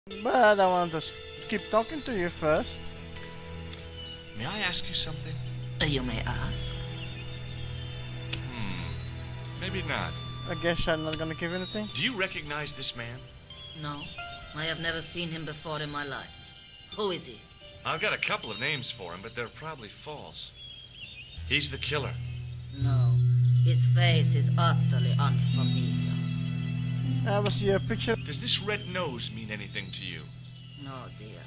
But I want to keep talking to you first. May I ask you something? You may ask. Maybe not. I guess I'm not gonna give anything. Do you recognize this man? No, I have never seen him before in my life. Who is he? I've got a couple of names for him, but they're probably false. He's the killer. No, his face is utterly unfamiliar. Was your picture? Does this red nose mean anything to you? No, dear.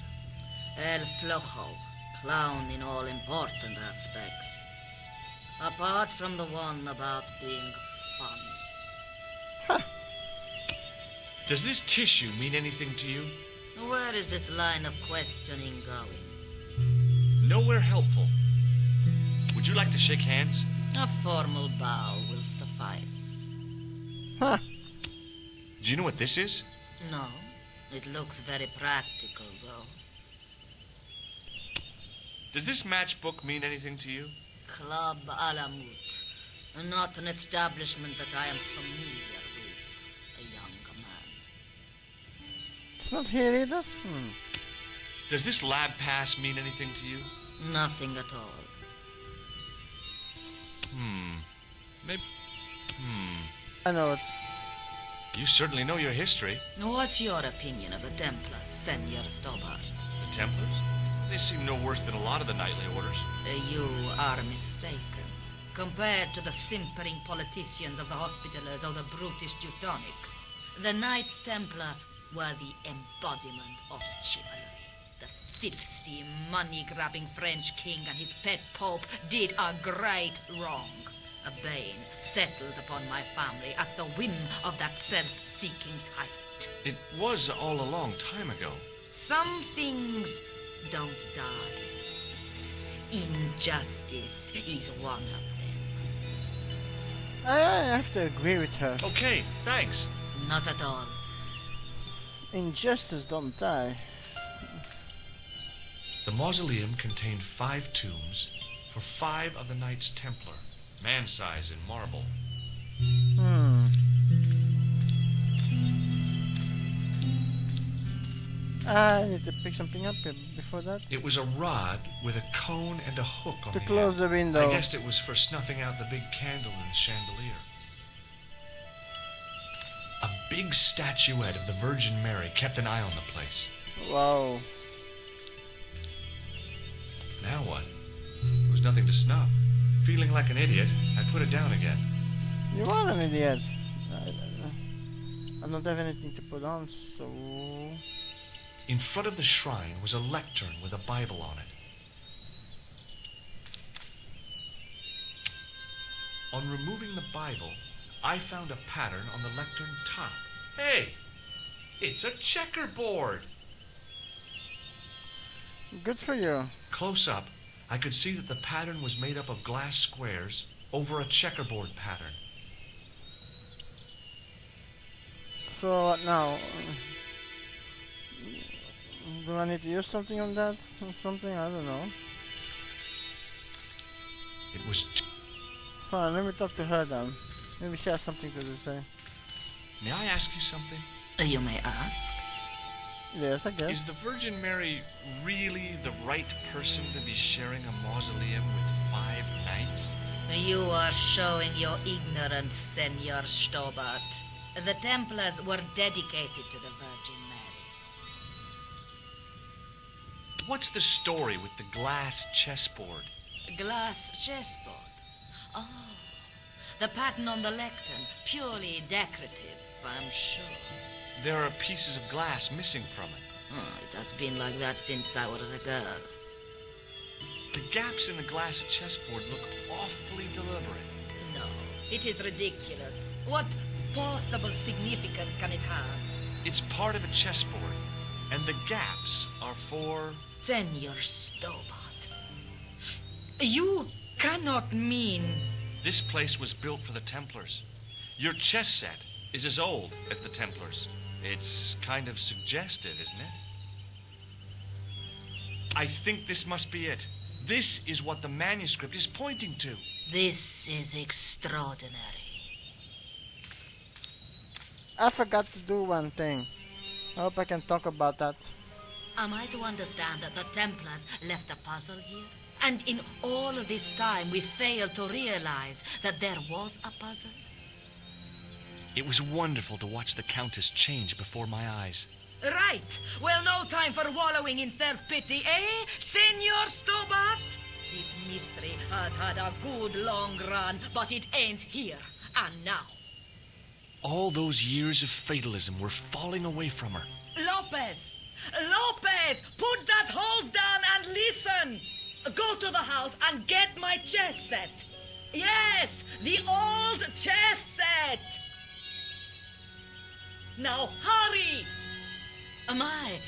El Flojo, clown in all important aspects. Apart from the one about being funny. Does this tissue mean anything to you? Where is this line of questioning going? Nowhere helpful. Would you like to shake hands? A formal bow will suffice. Huh. Do you know what this is? No, it looks very practical, though. Does this matchbook mean anything to you? Club Alamut. Not an establishment that I am familiar with, a young man. It's not here either. Does this lab pass mean anything to you? Nothing at all. Maybe. I know it. You certainly know your history. What's your opinion of the Templar, Senor Stobart? The Templars? They seem no worse than a lot of the knightly orders. You are mistaken. Compared to the simpering politicians of the Hospitallers or the brutish Teutonics, the Knights Templar were the embodiment of chivalry. The filthy, money-grabbing French king and his pet pope did a great wrong. A bane settled upon my family at the whim of that self-seeking tyrant. It was all a long time ago. Some things don't die. Injustice is one of them. I have to agree with her. Okay, thanks. Not at all. Injustice don't die. The mausoleum contained 5 tombs for 5 of the Knights Templar, man-size in marble. I need to pick something up before that. It was a rod with a cone and a hook on To the close end. the window. I guessed it was for snuffing out the big candle in the chandelier. A big statuette of the Virgin Mary kept an eye on the place. Wow. Now what? There was nothing to snuff. Feeling like an idiot, I put it down again. You are an idiot. I don't have anything to put on, so... In front of the shrine was a lectern with a Bible on it. On removing the Bible, I found a pattern on the lectern top. Hey! It's a checkerboard! Good for you. Close up, I could see that the pattern was made up of glass squares over a checkerboard pattern. So what now? Do I need to use something on that? Something? I don't know. It was... Hold on, let me talk to her then. Maybe she has something to say. May I ask you something? You may ask. Yes, I guess. Is the Virgin Mary really the right person to be sharing a mausoleum with 5 knights? You are showing your ignorance, Senor Stobart. The Templars were dedicated to the Virgin Mary. What's the story with the glass chessboard? Glass chessboard. Oh, the pattern on the lectern, purely decorative, I'm sure. There are pieces of glass missing from it. Oh, it has been like that since I was a girl. The gaps in the glass chessboard look awfully deliberate. No, it is ridiculous. What possible significance can it have? It's part of a chessboard, and the gaps are for... Senor Stobart, you cannot mean... This place was built for the Templars. Your chess set is as old as the Templars. It's kind of suggestive, isn't it? I think this must be it. This is what the manuscript is pointing to. This is extraordinary. I forgot to do one thing. I hope I can talk about that. Am I to understand that the Templars left a puzzle here? And in all of this time we failed to realize that there was a puzzle? It was wonderful to watch the Countess change before my eyes. Right. Well, no time for wallowing in self-pity, eh, Senor Stobart? This mystery has had a good long run, but it ends here and now. All those years of fatalism were falling away from her. Lopez! Lopez! Put that hose down and listen! Go to the house and get my chess set. Yes, the old chess set! Now hurry! My,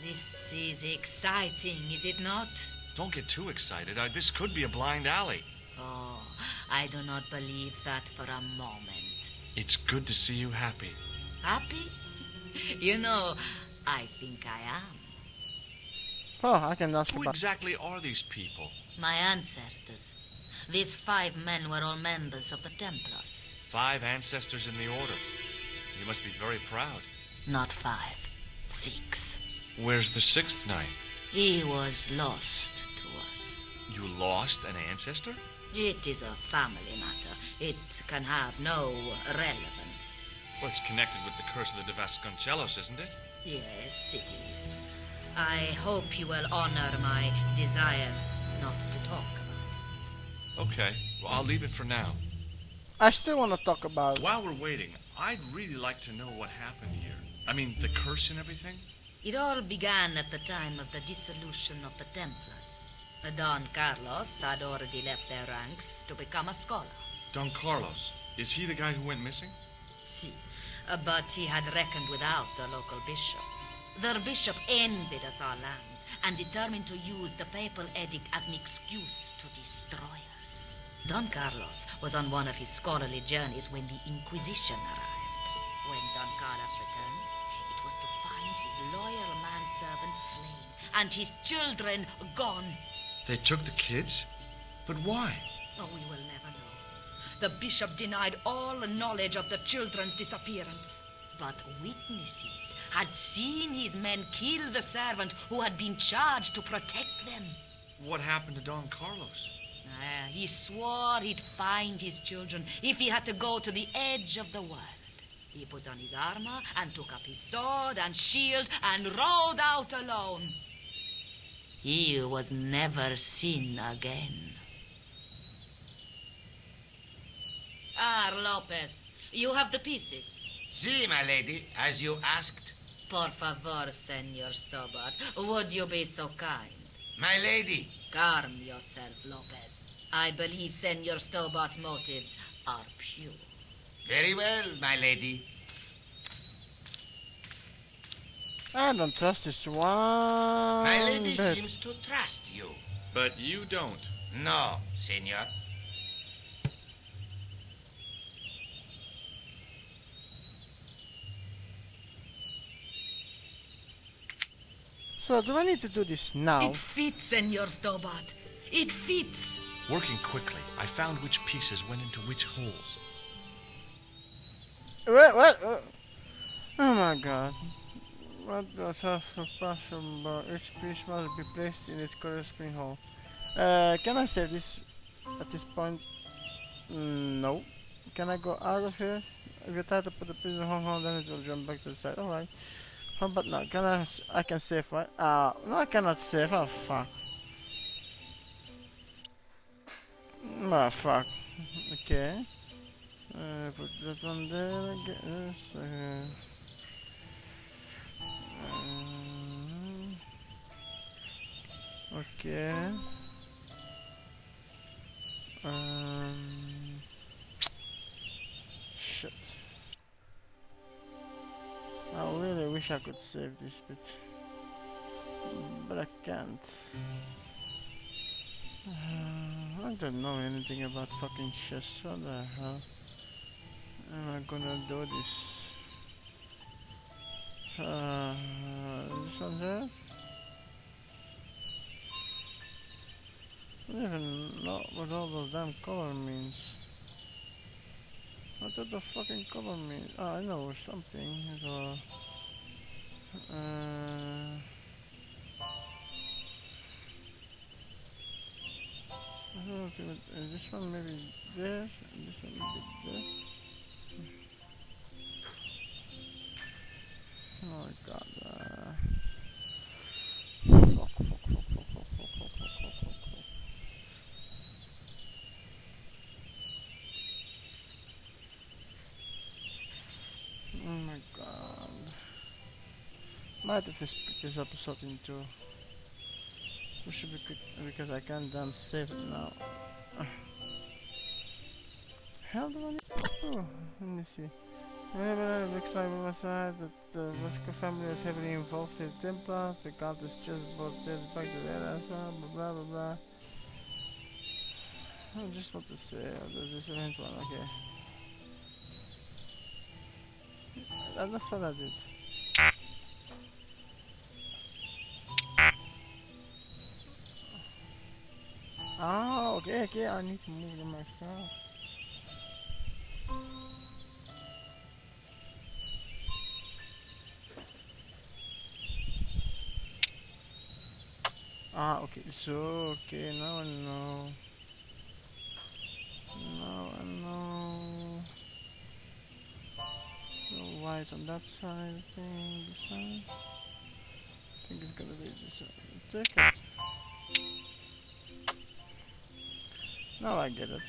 this is exciting, is it not? Don't get too excited. This could be a blind alley. Oh, I do not believe that for a moment. It's good to see you happy. Happy? You know, I think I am. Oh, I can ask Who about. exactly are these people? My ancestors. These 5 men were all members of the Templars. 5 ancestors in the order. You must be very proud. Not 5, 6. Where's the 6th knight? He was lost to us. You lost an ancestor? It is a family matter. It can have no relevance. Well, it's connected with the curse of the De Vasconcelos, isn't it? Yes, it is. I hope you will honor my desire not to talk about it. Okay, well, I'll leave it for now. I still want to talk about. While we're waiting, I'd really like to know what happened here. I mean, the curse and everything? It all began at the time of the dissolution of the Templars. Don Carlos had already left their ranks to become a scholar. Don Carlos. Is he the guy who went missing? See, but he had reckoned without the local bishop. Their bishop envied us our lands and determined to use the papal edict as an excuse to destroy us. Don Carlos was on one of his scholarly journeys when the Inquisition arrived. When Don Carlos returned, it was to find his loyal manservant slain and his children gone. They took the kids? But why? Oh, we will never know. The bishop denied all knowledge of the children's disappearance. But witnesses had seen his men kill the servant who had been charged to protect them. What happened to Don Carlos? He swore he'd find his children if he had to go to the edge of the world. He put on his armor and took up his sword and shield and rode out alone. He was never seen again. Lopez, you have the pieces. Si, my lady, as you asked. Por favor, Senor Stobart, would you be so kind? My lady. Calm yourself, Lopez. I believe Senor Stobart's motives are pure. Very well, my lady. I don't trust this one. My lady bit. seems to trust you. But you don't. No, senor. So do I need to do this now? It fits, Senor Stobart. It fits. Working quickly, I found which pieces went into which holes. What? Oh my god. What does have a possible? Each piece must be placed in its corresponding hole. Can I save this at this point? No. Can I go out of here? If you try to put the piece in the hole, then it will jump back to the side. Alright. How about now? Can I can save, right? No, I cannot save. Oh fuck. Oh fuck. Okay. Put that one there. Get this. Okay. Shit. I really wish I could save this bit, but I can't. I don't know anything about fucking chess. What the hell am I gonna do this? This one there? I don't even know what all those damn color means. What does the fucking color mean? Oh, I know something. I don't think this one maybe there, and this one maybe there. Oh my god. Fuck. Oh my god. Might have to split this episode into. We should be quick because I can't damn save it now. Hell do I need to do? Let me see. It looks like on my side that the Vasco family is heavily involved in Templar. The countess just brought this back to there as well, blah blah blah. I just want to say, there's this event one, okay. That's what I did. Ah, okay, I need to move them myself. Ah, okay, so, okay, now I know. Now I know. No white on that side, I think, this side. I think it's gonna be this side. Take it. Now I get it.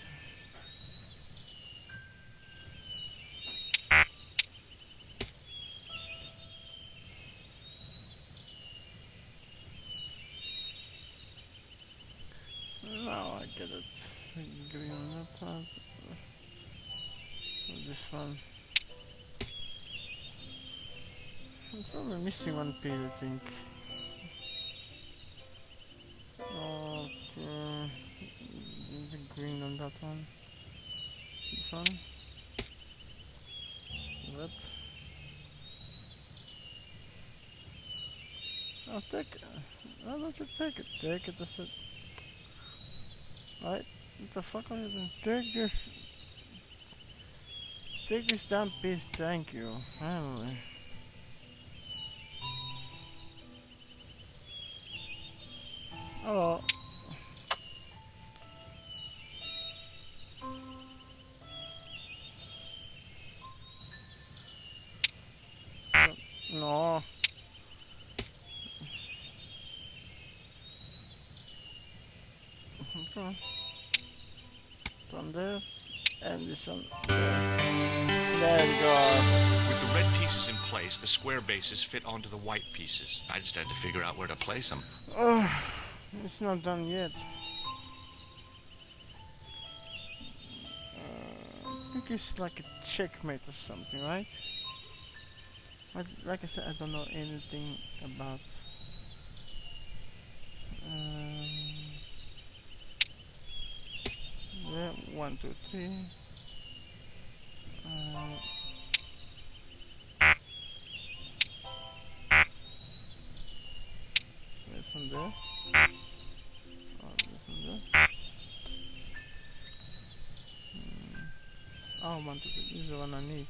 Now I get it. Green on that side. This one. I'm probably missing one piece, I think. Okay. The green on that one. This one. Red. I'll take it. Why don't you take it? Take it, that's it. Right? What the fuck are you doing? Take this. Take this damn piece, thank you. Finally. Hello. No. Okay. From there. And this one there. There we go. With the red pieces in place, the square bases fit onto the white pieces. I just had to figure out where to place them. Oh, it's not done yet. I think it's like a checkmate or something, right? Like I said, I don't know anything about. Yeah, 1, 2, 3. This one there. Oh, this one there. Oh, 1, 2, 3. This is the one I need.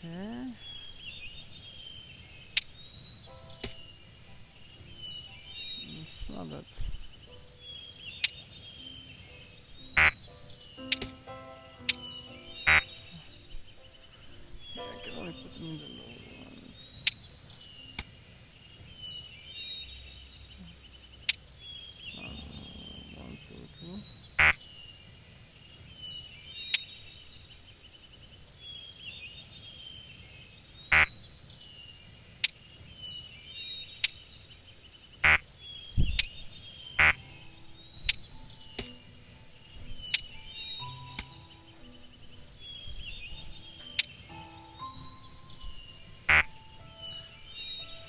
Okay. It's not that. Yeah, I can only put them in the lower ones. Uh, 1, 2, 3.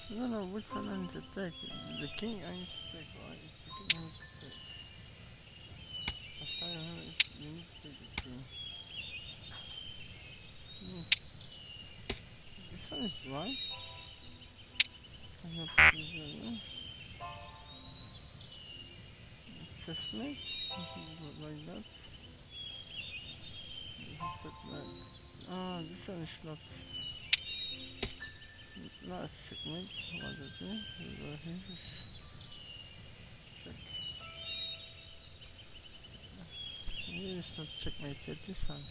I don't know which one I need to take. The king I need to take. Why is the king I need to take? As far as I know, you need to take the king. This one is right. I'm not put this one, chestnut, like that. Checkmate. Oh, this one is not. No, it's checkmate. 1, 2, 3. We go here. Check. Here is not checkmate yet. This one.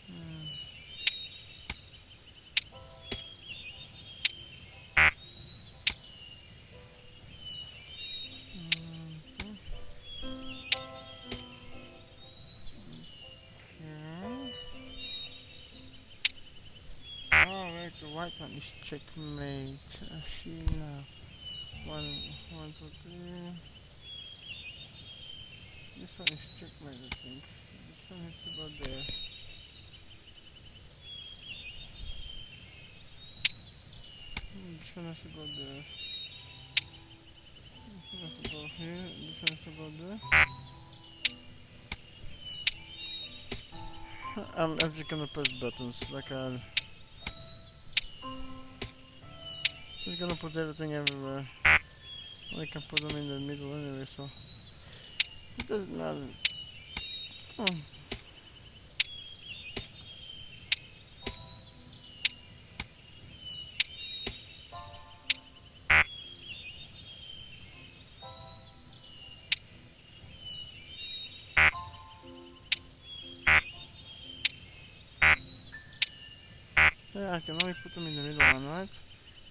Hmm. Okay. Oh wait, the white one is checkmate. I see now. One, two, three. This one is checkmate, I think. This one has to go there. This one has to go there. This one has to go here. This one has to go there. I'm just gonna press buttons like I'll. Just gonna put everything everywhere. I can put them in the middle anyway, so it doesn't matter. Oh. Yeah, I can only put them in the middle one, right?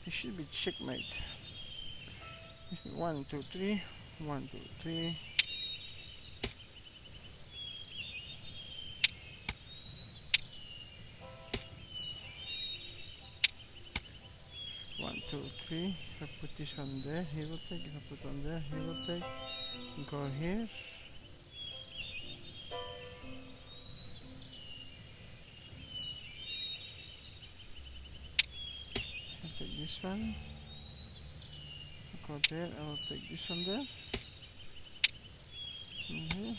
This should be checkmate. This should be 1, 2, 3. 1, 2, 3. One, two, three. If I put this one there, he will take. If I put one there, he will take. Go here. I'll take this one. Go there. I will take this one there. And here.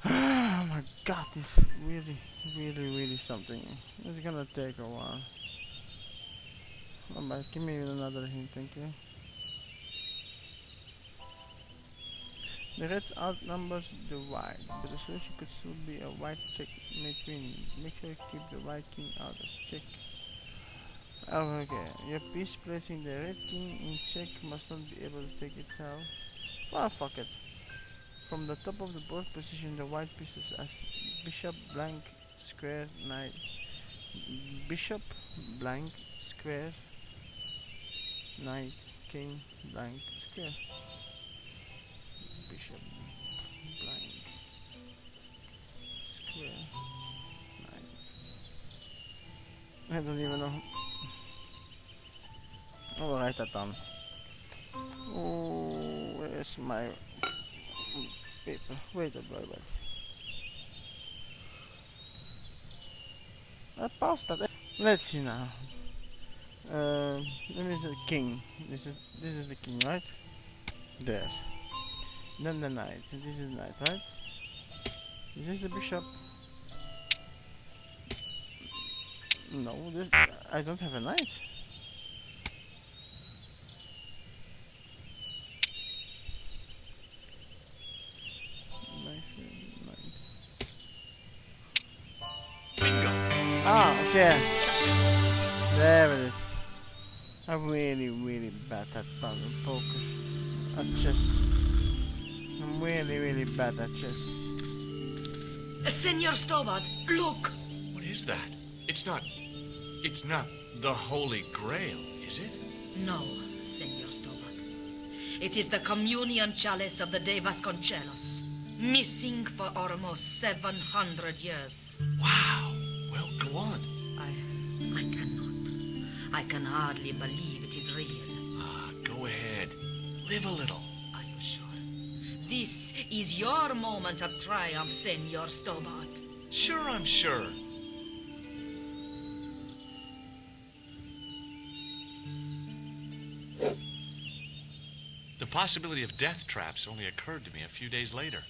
Oh my god, this is really something. It's gonna take a while. Oh, but give me another hint, thank you. The red outnumbers the white, but the solution could still be a white checkmate win. Make sure you keep the white king out of check. Oh, okay. Your piece placing the red king in check must not be able to take itself. Well, fuck it. From the top of the board, position the white pieces as bishop, blank, square, knight. Bishop, blank, square, knight, king, blank, square. Bishop, blank, square, knight. I don't even know. I'll write that down. Oh, where's my paper? Wait a minute. I paused that. Let's see now. Let me say king. This is the king, right? There. Then the knight. This is knight, right? Is this the bishop? No, this I don't have a knight. Bingo. Ah, okay. There it is. I'm really bad at poker. At chess. I'm really bad at chess. Senor Stobart, look! What is that? It's not the Holy Grail, is it? No, Senor Stobart. It is the communion chalice of the De Vasconcelos, missing for almost 700 years. Wow. Well, go on. I cannot. I can hardly believe it is real. Go ahead. Live a little. Are you sure? This is your moment of triumph, Senor Stobart. Sure, I'm sure. The possibility of death traps only occurred to me a few days later.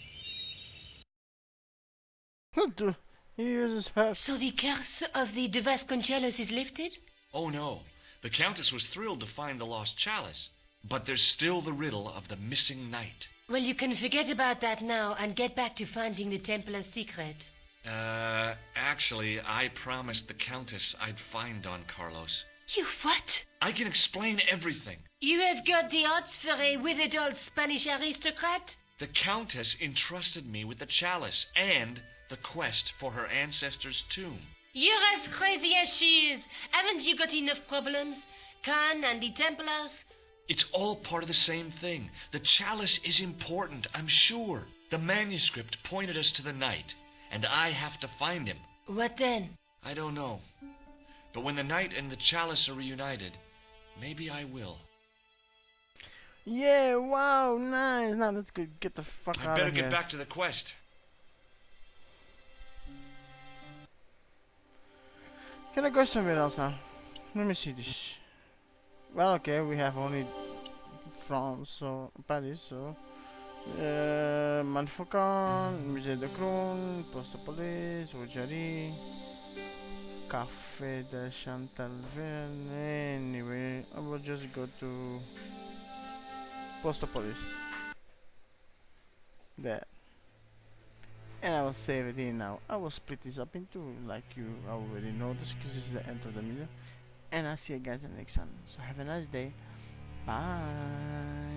He uses her. So the curse of the De Vasconcelos is lifted? Oh no, the Countess was thrilled to find the lost chalice, but there's still the riddle of the missing knight. Well, you can forget about that now and get back to finding the Templar's secret. Actually, I promised the Countess I'd find Don Carlos. You what? I can explain everything. You have got the odds for a withered old Spanish aristocrat? The Countess entrusted me with the chalice and the quest for her ancestor's tomb. You're as crazy as she is. Haven't you got enough problems? Khan and the Templars? It's all part of the same thing. The chalice is important, I'm sure. The manuscript pointed us to the knight, and I have to find him. What then? I don't know. But when the knight and the chalice are reunited, maybe I will. Yeah, wow, nice. Now let's go get the fuck I out better of here. get back to the quest. Can I go somewhere else now? Let me see this. Well, okay, we have only France, so Paris, so Montfaucon, Musée de Croon, Poste de Police, Rougerie, Café de Chantalverne. Anyway, I will just go to Poste de Police. There. And I will save it in now. I will split this up into, like you already noticed, because this is the end of the video. And I'll see you guys in the next one. So have a nice day. Bye.